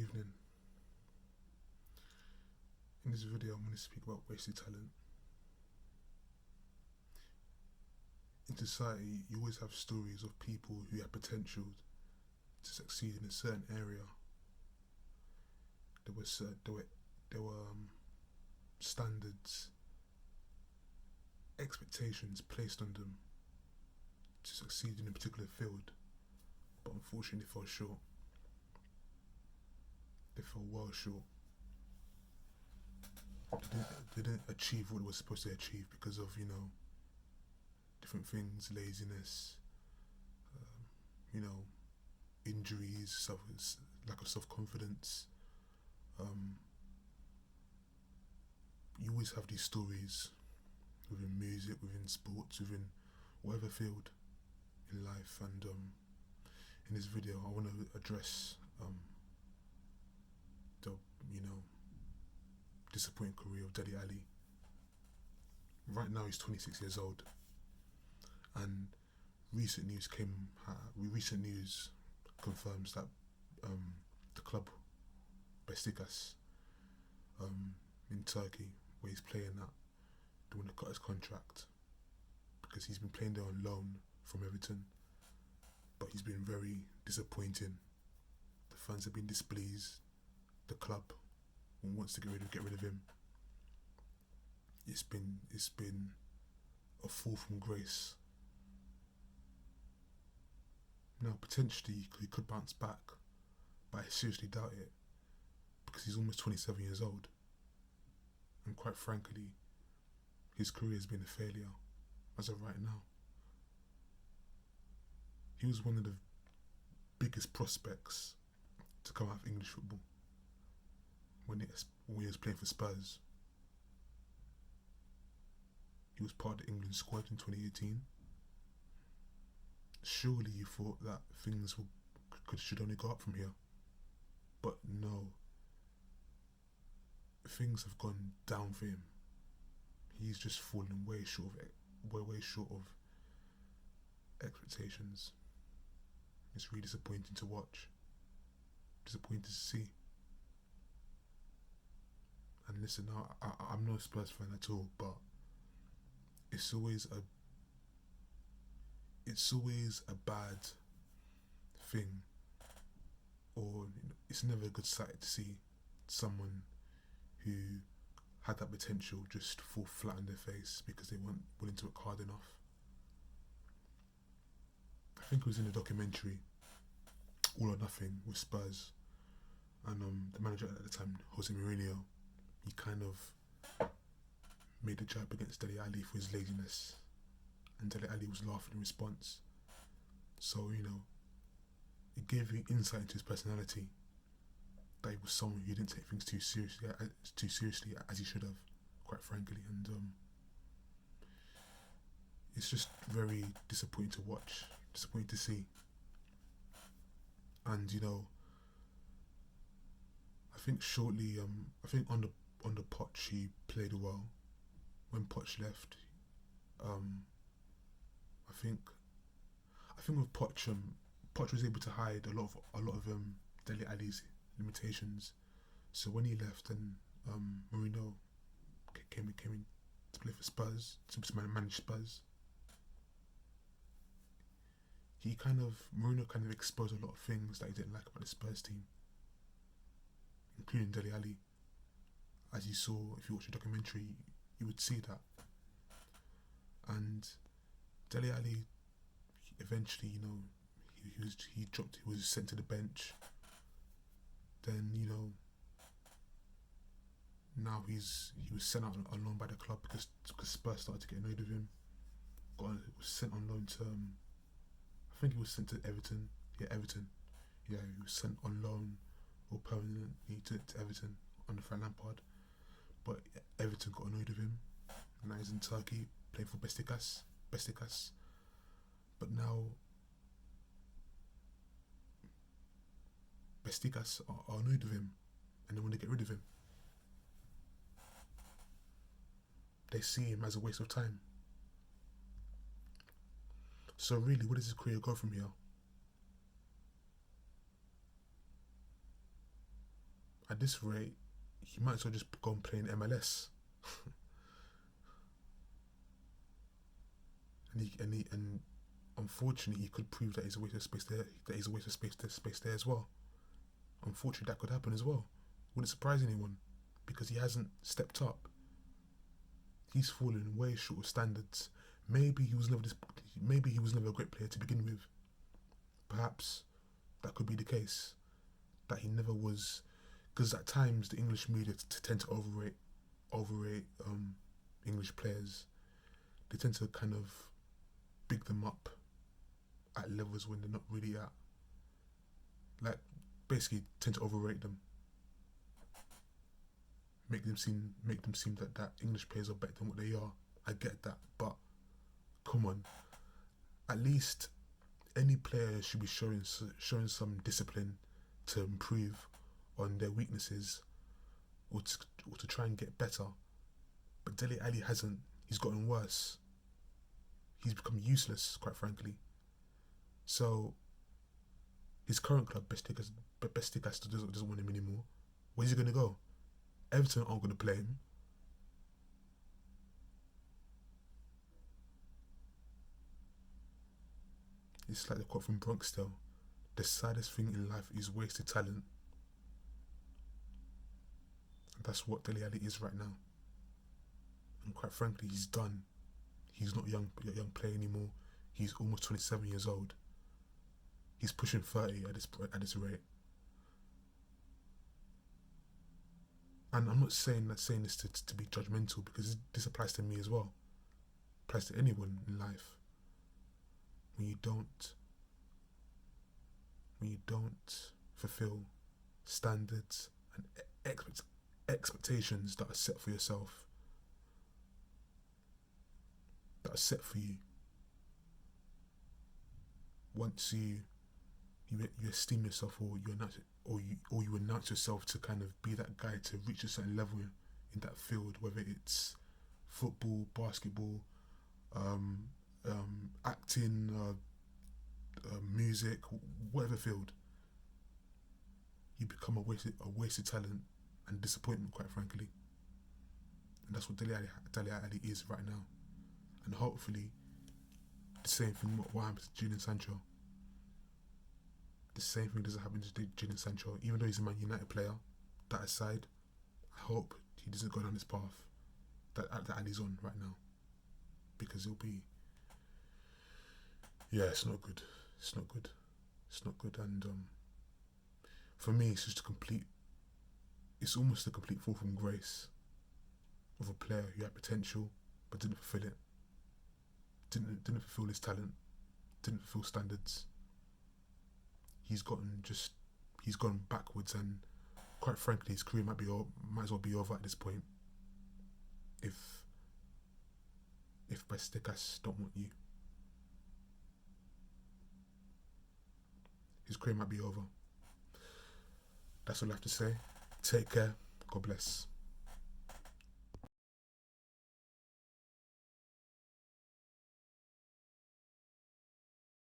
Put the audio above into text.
evening. In this video I'm going to speak about wasted talent. In society you always have stories of people who have potential to succeed in a certain area. There were standards, expectations placed on them to succeed in a particular field, but unfortunately they fell short. They fell well short. They didn't achieve what they were supposed to achieve because of, different things, laziness, injuries, lack of self-confidence. You always have these stories within music, within sports, within whatever field in life, and in this video I want to address the disappointing career of Delle Alli. Right now he's 26 years old, and recent news confirms that the club Besiktas in Turkey, where he's playing at, they want to cut his contract because he's been playing there on loan from Everton, but he's been very disappointing. The fans have been displeased. The club wants to get rid of him. It's been a fall from grace. Now potentially he could bounce back, but I seriously doubt it because he's almost 27 years old, and quite frankly his career has been a failure as of right now. He was one of the biggest prospects to come out of English football when he was playing for Spurs. He was part of the England squad in 2018. Surely you thought that things should only go up from here, but no. Things have gone down for him. He's just fallen way short of expectations. It's really disappointing to watch, disappointing to see. And listen, I'm no Spurs fan at all, but it's always a bad thing, or it's never a good sight to see someone who had that potential just fall flat on their face because they weren't willing to work hard enough. I think it was in a documentary, All or Nothing, with Spurs, and the manager at the time, Jose Mourinho, he kind of made a jab against Delle Alli for his laziness, and Delle Alli was laughing in response. So, it gave you insight into his personality, that he was someone who didn't take things too seriously as he should have, quite frankly, and it's just very disappointing to watch, disappointing to see. And I think shortly, I think on the Poch he played well. When Poch left, I think with Poch, Poch was able to hide a lot of Delle Alli's limitations. So when he left, and Mourinho came in to play for Spurs, to manage Spurs, Mourinho kind of exposed a lot of things that he didn't like about the Spurs team, including Delle Alli. As you saw, if you watch the documentary, you would see that. And Delle Alli eventually, he was sent to the bench. Then now he was sent out on loan by the club because Spurs started to get annoyed with him. Was sent on loan to I think he was sent to Everton. Everton. He was sent on loan or permanently to Everton under Frank Lampard. But Everton got annoyed with him. Now he's in Turkey playing for Besiktas. But now Besiktas are annoyed with him and they want to get rid of him. They see him as a waste of time. So really, where does his career go from here? at this rate, he might as well just go and play in MLS. and unfortunately, he could prove that he's a waste of space there. That he's a waste of space there as well. Unfortunately, that could happen as well. Wouldn't surprise anyone, because he hasn't stepped up. He's fallen way short of standards. Maybe he was never a great player to begin with. Perhaps that could be the case. That he never was, because at times the English media tend to overrate English players. They tend to kind of big them up at levels when they're not really at. Like, basically tend to overrate them. Make them seem that English players are better than what they are. I get that, but come on. At least any player should be showing some discipline to improve on their weaknesses, or to try and get better. But Delle Alli hasn't. He's gotten worse. He's become useless, quite frankly. So his current club, Besiktas, doesn't want him anymore. Where's he going to go? Everton aren't going to play him. It's like the quote from Bronx Tale: the saddest thing in life is wasted talent. And that's what Delle Alli is right now. And quite frankly, he's done. He's not a young player anymore. He's almost 27 years old. He's pushing 30 at this rate. And I'm not saying this to be judgmental, because this applies to me as well. It applies to anyone in life. When you don't fulfill standards and expectations that are set for yourself, that are set for you, once you esteem yourself, or you announce yourself to kind of be that guy to reach a certain level in that field, whether it's football, basketball, acting, music, whatever field, you become a wasted talent and disappointment, quite frankly. And that's what Delle Alli is right now. And hopefully the same thing what happens to Jadon Sancho. The same thing doesn't happen to Jadon Sancho, even though he's a Man United player. That aside, I hope he doesn't go down this path that Ali's on right now, because it'll be, it's not good. It's not good. And for me, it's almost a complete fall from grace of a player who had potential but didn't fulfill it. Didn't fulfill his talent. Didn't fulfill standards. He's gone backwards, and quite frankly, his career might as well be over at this point. If Besiktas don't want you, his career might be over. That's all I have to say. Take care. God bless.